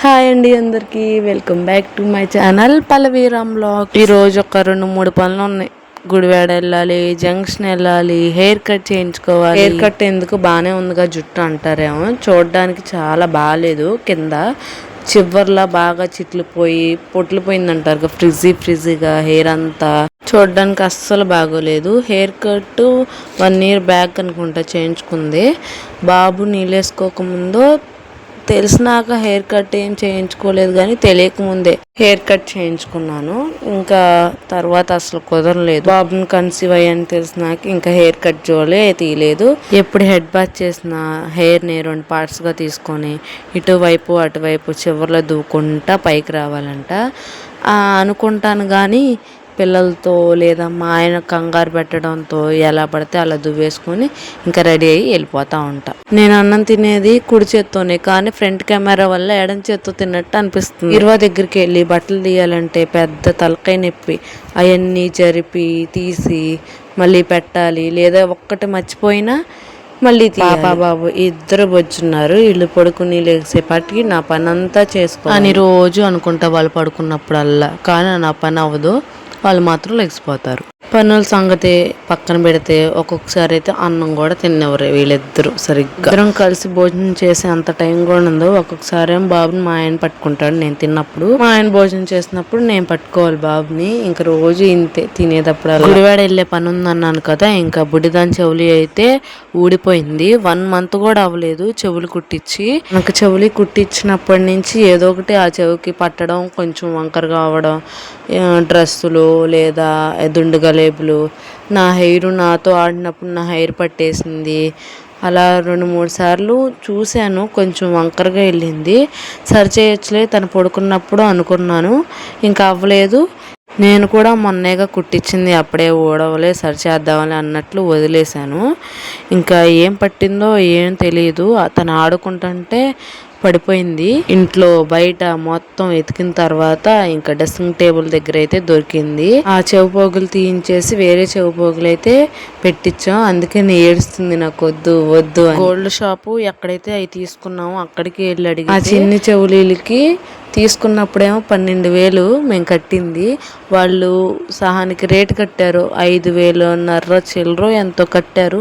Hi అండి అందరికీ welcome back to my channel Pallavi Ram blog. ఈరోజు ఒక 2-3 పనులు ఉన్నాయి. గుడివాడ వెళ్ళాలి, జంక్షన్ వెళ్ళాలి, హెయిర్ కట్ చేయించుకోవాలి. హెయిర్ కట్ ఎందుకు బాగానే ఉందిగా జుట్టు అంటారేమో, చూడడానికి చాలా బాగాలేదు. కింద చివర్లా బాగా చిట్లు పోయి పొట్లు పోయిందంటారు, ఫ్రిజీగా హెయిర్ అంతా చూడడానికి అస్సలు బాగోలేదు. హెయిర్ కట్ 1 year బ్యాక్ అనుకుంటా చేయించుకుంది. బాబు నీళ్ళేసుకోకముందు తెలిసినాక హెయిర్ కట్ ఏం చేయించుకోలేదు, కానీ తెలియకముందే హెయిర్ కట్ చేయించుకున్నాను. ఇంకా తర్వాత అసలు కుదరలేదు. బాబుని కన్సీవ్ అయ్యని తెలిసినాక ఇంకా హెయిర్ కట్ జోలే తీయలేదు. ఎప్పుడు హెడ్ బాత్ చేసిన హెయిర్ని 2 పార్ట్స్గా తీసుకొని ఇటువైపు అటువైపు చివర్లో దూకుంటా పైకి రావాలంట అనుకుంటాను. కానీ పిల్లలతో లేదా మా ఆయన కంగారు పెట్టడంతో ఎలా పడితే అలా దువ్వేసుకొని ఇంకా రెడీ అయ్యి వెళ్ళిపోతూ ఉంటా. నేను అన్నం తినేది కుడి చేత్తోనే, కానీ ఫ్రంట్ కెమెరా వల్ల ఎడం చేత్తో తిన్నట్టు అనిపిస్తుంది. ఇరువా దగ్గరికి వెళ్ళి బట్టలు తీయాలంటే పెద్ద తలకాయ నొప్పి. అవన్నీ జరిపి తీసి మళ్ళీ పెట్టాలి, లేదా ఒక్కటి మర్చిపోయినా మళ్ళీ పాపా బాబు ఇద్దరు బొచ్చున్నారు. వీళ్ళు పడుకుని లేసేపాటికి నా పని అంతా చేసుకో అని రోజు అనుకుంటా వాళ్ళు పడుకున్నప్పుడల్లా. కానీ నా పని అవ్వదు, వాళ్ళు మాత్రం లెగిసిపోతారు. పనుల సంగతి పక్కన పెడితే ఒక్కొక్కసారి అయితే అన్నం కూడా తినేవారు వీళ్ళిద్దరు సరిగ్గా. ఇద్దరం కలిసి భోజనం చేసే అంత టైం కూడా ఉందో. ఒక్కొక్కసారి ఏమో బాబుని మా ఆయన పట్టుకుంటాడు నేను తిన్నప్పుడు, మా ఆయన భోజనం చేసినప్పుడు నేను పట్టుకోవాలి బాబుని. ఇంకా రోజు ఇంతే తినేటప్పుడు. గుడివాడ వెళ్ళే పని ఉందన్నాను కదా, ఇంకా బుడిదాని చెవులు అయితే ఊడిపోయింది. 1 month కూడా అవ్వలేదు చెవులు కుట్టించి. నాకు చెవులు కుట్టించినప్పటి నుంచి ఏదో ఒకటి ఆ చెవికి పట్టడం, కొంచెం వంకరగా అవ్వడం, డ్రెస్సులు లేదా దుండుగా లేబులు. నా హెయిర్ నాతో ఆడినప్పుడు నా హెయిర్ పట్టేసింది. అలా 2-3 సార్లు చూశాను, కొంచెం వంకరగా వెళ్ళింది. సరి చేయొచ్చులే తను పడుకున్నప్పుడు అనుకున్నాను, ఇంకా అవ్వలేదు. నేను కూడా మొన్నేగా కుట్టించింది, అప్పుడే ఊడవలే, సరి చేద్దామని అన్నట్లు వదిలేశాను. ఇంకా ఏం పట్టిందో ఏం తెలియదు. తను ఆడుకుంటుంటే పడిపోయింది. ఇంట్లో బయట మొత్తం వెతికిన తర్వాత ఇంకా డ్రెస్సింగ్ టేబుల్ దగ్గర అయితే దొరికింది. ఆ చెవు పోగులు తీయించేసి వేరే చెవు పోగులు అయితే పెట్టించాం. అందుకే ఏడుస్తుంది, నాకు వద్దు వద్దు. గోల్డ్ షాపు ఎక్కడైతే అవి తీసుకున్నామో అక్కడికి వెళ్ళి అడిగి, ఆ చిన్ని చెవులీలకి తీసుకున్నప్పుడేమో 12,000 మేము కట్టింది. వాళ్ళు సహానికి రేటు కట్టారు 5,500 చిల్లరో ఎంతో కట్టారు.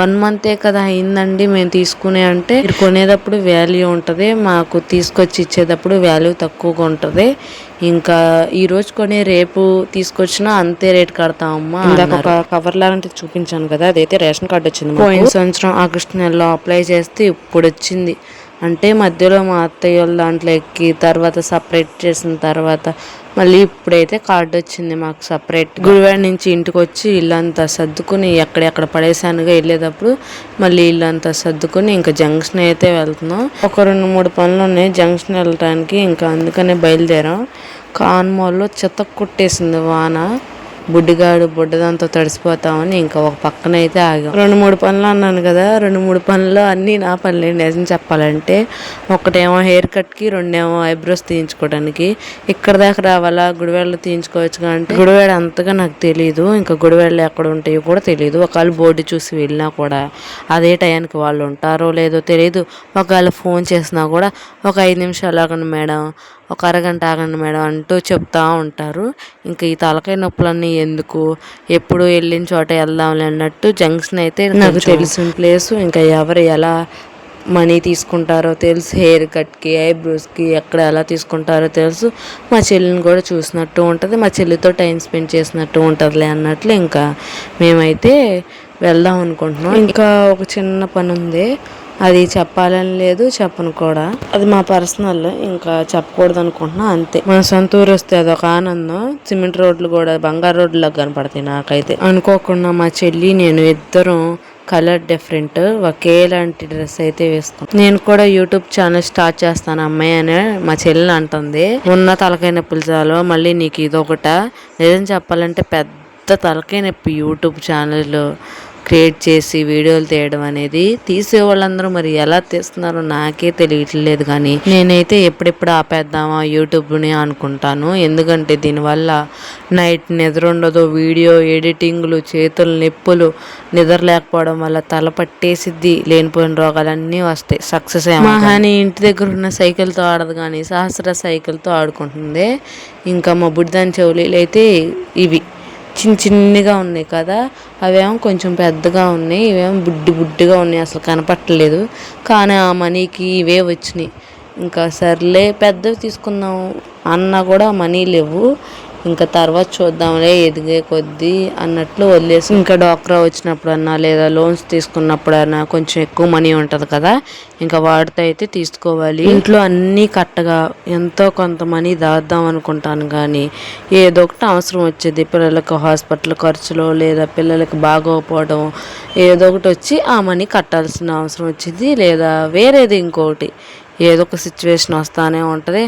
1 month కదా అయిందండి మేము తీసుకునే అంటే, మీరు కొనేటప్పుడు వాల్యూ ఉంటుంది, మాకు తీసుకొచ్చి ఇచ్చేటప్పుడు వాల్యూ తక్కువగా ఉంటుంది. ఇంకా ఈరోజు కొని రేపు తీసుకొచ్చినా అంతే రేటు కడతామమ్మా. ఇందాక ఒక కవర్ లాంటిది చూపించాను కదా, అదైతే రేషన్ కార్డు వచ్చింది. పోయిన సంవత్సరం ఆగస్టు నెలలో అప్లై చేస్తే ఇప్పుడు వచ్చింది. అంటే మధ్యలో మా అత్తయ్య వాళ్ళ దాంట్లో ఎక్కి తర్వాత సపరేట్ చేసిన తర్వాత మళ్ళీ ఇప్పుడైతే కార్డు వచ్చింది మాకు సపరేట్. గుడివాడ నుంచి ఇంటికి వచ్చి ఇల్లంతా సర్దుకుని ఎక్కడెక్కడ పడేసానుగా వెళ్ళేటప్పుడు మళ్ళీ ఇల్లంతా సర్దుకుని ఇంకా జంక్షన్ అయితే వెళ్తున్నాం. ఒక 2-3 పనులు ఉన్నాయి జంక్షన్ వెళ్ళటానికి, ఇంకా అందుకనే బయలుదేరాం. కాన్మోల్లో చెత్త కుట్టేసింది వాన. బుడ్డిగాడు బుడ్డదంతా తడిసిపోతామని ఇంకా ఒక పక్కన అయితే ఆగాం. 2-3 పనులు అన్నాను కదా, 2-3 పనులు అన్నీ నా పనులే నిజం చెప్పాలంటే. ఒకటేమో హెయిర్ కట్కి, 2 ఐబ్రోస్ తీయించుకోవడానికి. ఇక్కడ దాకా రావాలా, గుడివాడలో తీయించుకోవచ్చు అంటే గుడివాడ అంతగా నాకు తెలియదు. ఇంకా గుడివాడలో ఎక్కడ ఉంటాయో కూడా తెలియదు. ఒకవేళ బోర్డు చూసి వెళ్ళినా కూడా అదే టయానికి వాళ్ళు ఉంటారో లేదో తెలియదు. ఒకవేళ ఫోన్ చేసినా కూడా ఒక 5 నిమిషాలు ఆగండి మేడం, ఒక అరగంట ఆగండి మేడం అంటూ చెప్తా ఉంటారు. ఇంకా ఈ తలకాయ నొప్పులన్నీ ఎందుకు, ఎప్పుడు వెళ్ళిన చోట వెళ్దాంలే అన్నట్టు జంక్షన్ అయితే నాకు తెలిసిన ప్లేసు. ఇంకా ఎవరు ఎలా మనీ తీసుకుంటారో తెలుసు, హెయిర్ కట్కి ఐబ్రోస్కి ఎక్కడ ఎలా తీసుకుంటారో తెలుసు. మా చెల్లిని కూడా చూసినట్టు ఉంటుంది, మా చెల్లితో టైం స్పెండ్ చేసినట్టు ఉంటుందిలే అన్నట్లు ఇంకా మేమైతే వెళ్దాం అనుకుంటున్నాం. ఇంకా ఒక చిన్న పని ఉంది, అది చెప్పాలని లేదు, చెప్పను కూడా. అది మా పర్సనల్, ఇంకా చెప్పకూడదు అనుకుంటున్నా అంతే. మన సొంత ఊరు వస్తే అదొక ఆనందం. సిమెంట్ రోడ్లు కూడా బంగారు రోడ్లకు కనపడతాయి నాకైతే. అనుకోకుండా మా చెల్లి నేను ఇద్దరం కలర్ డిఫరెంట్ ఒకేలాంటి డ్రెస్ అయితే వేసుకున్నాం. నేను కూడా యూట్యూబ్ ఛానల్ స్టార్ట్ చేస్తాను అమ్మాయి అని మా చెల్లి అంటుంది. ఉన్న తలకాయ నొప్పులు చాలు మళ్ళీ నీకు ఇదొకట. నిజం చెప్పాలంటే పెద్ద తలకాయ నొప్పి యూట్యూబ్ ఛానల్. క్రియేట్ చేసి వీడియోలు తీయడం అనేది. తీసే వాళ్ళందరూ మరి ఎలా తీస్తున్నారో నాకే తెలియట్లేదు, కానీ నేనైతే ఎప్పుడెప్పుడు ఆపేద్దామా యూట్యూబ్ని అనుకుంటాను. ఎందుకంటే దీనివల్ల నైట్ నిద్ర ఉండదు, వీడియో ఎడిటింగ్లు, చేతులు నొప్పులు, నిద్ర లేకపోవడం వల్ల తల పట్టేసిద్ది, లేనిపోయిన రోగాలన్నీ వస్తాయి. సక్సెస్ మా హాని ఇంటి దగ్గర ఉన్న సైకిల్తో ఆడదు, కానీ సహస్ర సైకిల్తో ఆడుకుంటుంది. ఇంకా మా బుడ్డిదాని చెవులీలు అయితే ఇవి చిన్నగా ఉన్నాయి కదా, అవేమో కొంచెం పెద్దగా ఉన్నాయి, ఇవేమో బుడ్డిగా ఉన్నాయి, అసలు కనపట్టలేదు. కానీ ఆ మనీకి ఇవే వచ్చినాయి. ఇంకా సర్లే పెద్దవి తీసుకుందాం అన్నా కూడా మనీ లేవు. ఇంకా తర్వాత చూద్దాంలే ఎదిగే కొద్దీ అన్నట్లు వదిలేసి, ఇంకా డాక్రా వచ్చినప్పుడన్నా లేదా లోన్స్ తీసుకున్నప్పుడన్నా కొంచెం ఎక్కువ మనీ ఉంటుంది కదా, ఇంకా వాటితో అయితే తీసుకోవాలి. ఇంట్లో అన్నీ కట్టగా ఎంతో కొంత మనీ దాద్దాం అనుకుంటాను, కానీ ఏదో ఒకటి అవసరం వచ్చేది. పిల్లలకు హాస్పిటల్ ఖర్చులు లేదా పిల్లలకి బాగోకపోవడం ఏదో ఒకటి వచ్చి ఆ మనీ కట్టాల్సిన అవసరం వచ్చింది, లేదా వేరేది ఇంకోటి ఏదో ఒక సిచ్యువేషన్ వస్తానే ఉంటుంది.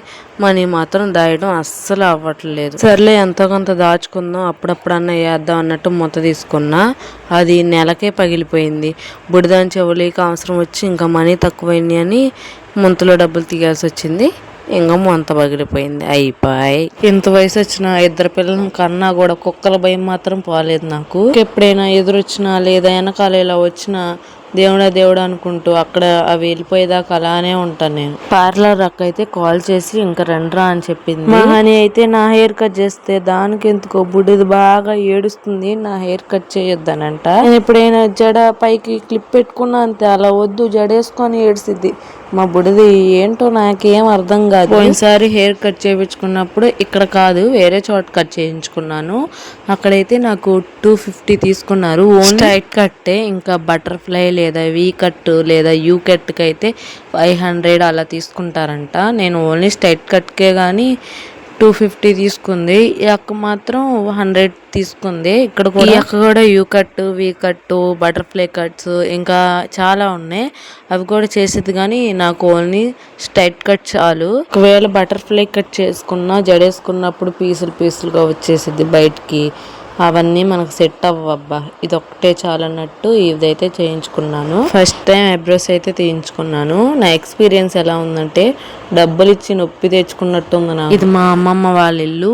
మనీ మాత్రం దాయడం అస్సలు అవ్వట్లేదు. సర్లే ఎంతో కొంత దాచుకుందాం, అప్పుడప్పుడన్నా వేద్దాం అన్నట్టు మొత్త తీసుకున్నా, అది నెలకే పగిలిపోయింది. బుడిదాని చెవులికి అవసరం వచ్చి ఇంకా మనీ తక్కువైంది అని ముంతలో డబ్బులు తీయాల్సి వచ్చింది. ఇంకా మొంత పగిలిపోయింది, అయిపోయి. ఇంత వయసు వచ్చిన 2 పిల్లలను కన్నా కూడా కుక్కల భయం మాత్రం పోలేదు నాకు. ఎప్పుడైనా ఎదురొచ్చినా లేదా వెనకాల ఇలా వచ్చినా దేవుడా అనుకుంటూ అక్కడ అవి వెళ్ళిపోయేదాకా అలానే ఉంటాను నేను. పార్లర్ అక్క అయితే కాల్ చేసి ఇంకా రండ్రా అని చెప్పింది. మా హనీ అయితే నా హెయిర్ కట్ చేస్తే దానికి ఎందుకో బుడ్డిది బాగా ఏడుస్తుంది, నా హెయిర్ కట్ చేయొద్దనంట. నేను ఎప్పుడైనా జడ పైకి క్లిప్ పెట్టుకున్నా అంతే, అలా వద్దు జడేసుకొని ఏడ్చిద్ది. మా బుడిది ఏంటో నాకేం అర్థం కాదు. పోయినసారి హెయిర్ కట్ చేయించుకున్నప్పుడు ఇక్కడ కాదు వేరే చోట కట్ చేయించుకున్నాను, అక్కడైతే నాకు 250 తీసుకున్నారు. ఓన్లీ స్ట్రైట్ కట్టే. ఇంకా బటర్ఫ్లై లేదా వీ కట్ లేదా యూ కట్కి అయితే 500 అలా తీసుకుంటారంట. నేను ఓన్లీ స్ట్రైట్ కట్కే కానీ 250 తీసుకుంది. ఈ అక్క మాత్రం 100 తీసుకుంది. ఇక్కడ కూడా ఈ అక్క కూడా you cut, we cut, butterfly cuts ఇంకా చాలా ఉన్నాయి, అవి కూడా చేసేది. కానీ నాకు ఓన్లీ స్ట్రైట్ కట్ చాలు. ఒకవేళ బటర్ఫ్లై కట్ చేసుకున్నా జడేసుకున్నప్పుడు పీసులుగా వచ్చేసిద్ది బయటికి, అవన్నీ మనకు సెట్ అవ్వబ్బా, ఇది ఒక్కటే చాలన్నట్టు ఇదైతే చేయించుకున్నాను. ఫస్ట్ టైం ఐబ్రోస్ అయితే తీయించుకున్నాను. నా ఎక్స్పీరియన్స్ ఎలా ఉందంటే డబ్బులు ఇచ్చి నొప్పి తెచ్చుకున్నట్టు ఉంది నాకు. ఇది మా అమ్మమ్మ వాళ్ళ ఇల్లు.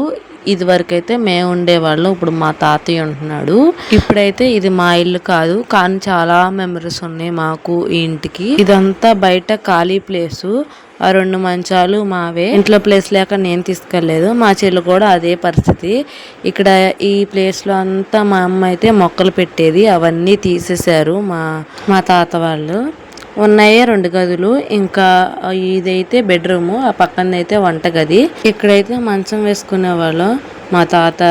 ఇది వరకు అయితే మేము ఉండేవాళ్ళం, ఇప్పుడు మా తాతయ్య ఉంటున్నాడు. ఇప్పుడైతే ఇది మా ఇల్లు కాదు, కానీ చాలా మెమరీస్ ఉన్నాయి మాకు ఈ ఇంటికి. ఇదంతా బయట ఖాళీ ప్లేసు, ఆ 2 మంచాలు మావే. ఇంట్లో ప్లేస్ లేక నేను తీసుకెళ్ళలేదు, మా చెల్లి కూడా అదే పరిస్థితి. ఇక్కడ ఈ ప్లేస్లో అంతా మా అమ్మ అయితే మొక్కలు పెట్టేది, అవన్నీ తీసేశారు మా తాత వాళ్ళు. ఉన్నాయే 2 గదులు, ఇంకా ఇదైతే బెడ్రూము, ఆ పక్కనైతే వంటగది. ఇక్కడైతే మంచం వేసుకునే వాళ్ళం. మా తాత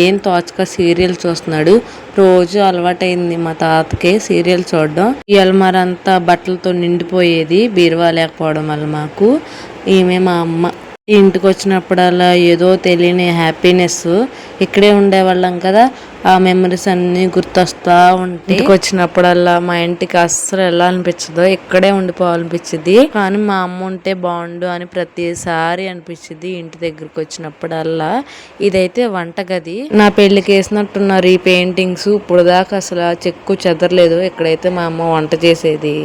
ఏం తోచక సీరియల్ చూస్తున్నాడు. రోజు అలవాటైంది మా తాతకి సీరియల్ చూడడం. ఈ అల్మార అంతా బట్టలతో నిండిపోయేది, బీరువా లేకపోవడం వల్ల మాకు. ఈమె మా అమ్మ. ఇంటికి వచ్చినప్పుడల్లా ఏదో తెలియని హ్యాపీనెస్. ఇక్కడే ఉండేవాళ్ళం కదా, ఆ మెమరీస్ అన్నీ గుర్తొస్తూ ఉంటాయి. ఇంటికి వచ్చినప్పుడల్లా మా ఇంటికి అస్సలు వెళ్ళాలనిపించదు, ఇక్కడే ఉండిపోవాలనిపించింది. కానీ మా అమ్మ ఉంటే బాగుండు అని ప్రతిసారి అనిపించింది ఇంటి దగ్గరికి వచ్చినప్పుడల్లా. ఇదైతే వంటగది. నా పెళ్లికి వేసినట్టున్నారు ఈ పెయింటింగ్స్. ఇప్పుడు దాకా అసలు చెక్కు చెదరలేదు. ఇక్కడైతే మా అమ్మ వంట చేసేది,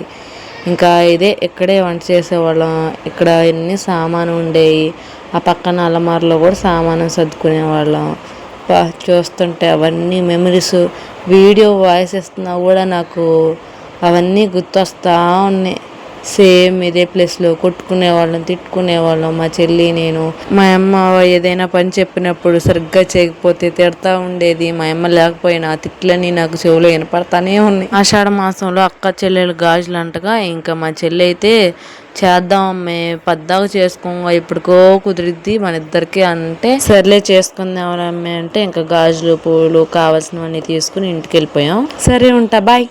ఇంకా ఇదే ఇక్కడే వంట చేసేవాళ్ళం. ఇక్కడ ఎన్ని సామాను ఉండేవి, ఆ పక్కన అలమారలో కూడా సామాను సర్దుకునేవాళ్ళం. చూస్తుంటే అవన్నీ మెమరీస్. వీడియో వాయిస్ ఇస్తున్నా కూడా నాకు అవన్నీ గుర్తొస్తూ ఉన్నాయి. సేమ్ ఇదే ప్లేస్లో కొట్టుకునేవాళ్ళం, తిట్టుకునేవాళ్ళం మా చెల్లి నేను. మా అమ్మ ఏదైనా పని చెప్పినప్పుడు సరిగ్గా చేయకపోతే తిడతా ఉండేది. మా అమ్మ లేకపోయినా తిట్లని నాకు చెవులో వినపడతానే ఉన్నాయి. ఆషాఢ మాసంలో అక్క చెల్లెలు గాజులు అంటగా, ఇంకా మా చెల్లి అయితే చేద్దాం అమ్మే పద్దాకు చేసుకో, ఇప్పటికో కుదిరిద్ది మన ఇద్దరికి అంటే, సర్లే చేసుకుందాం అమ్మే అంటే ఇంకా గాజులు పూలు కావాల్సినవన్నీ తీసుకుని ఇంటికి వెళ్ళిపోయాం. సరే ఉంటా, బాయ్.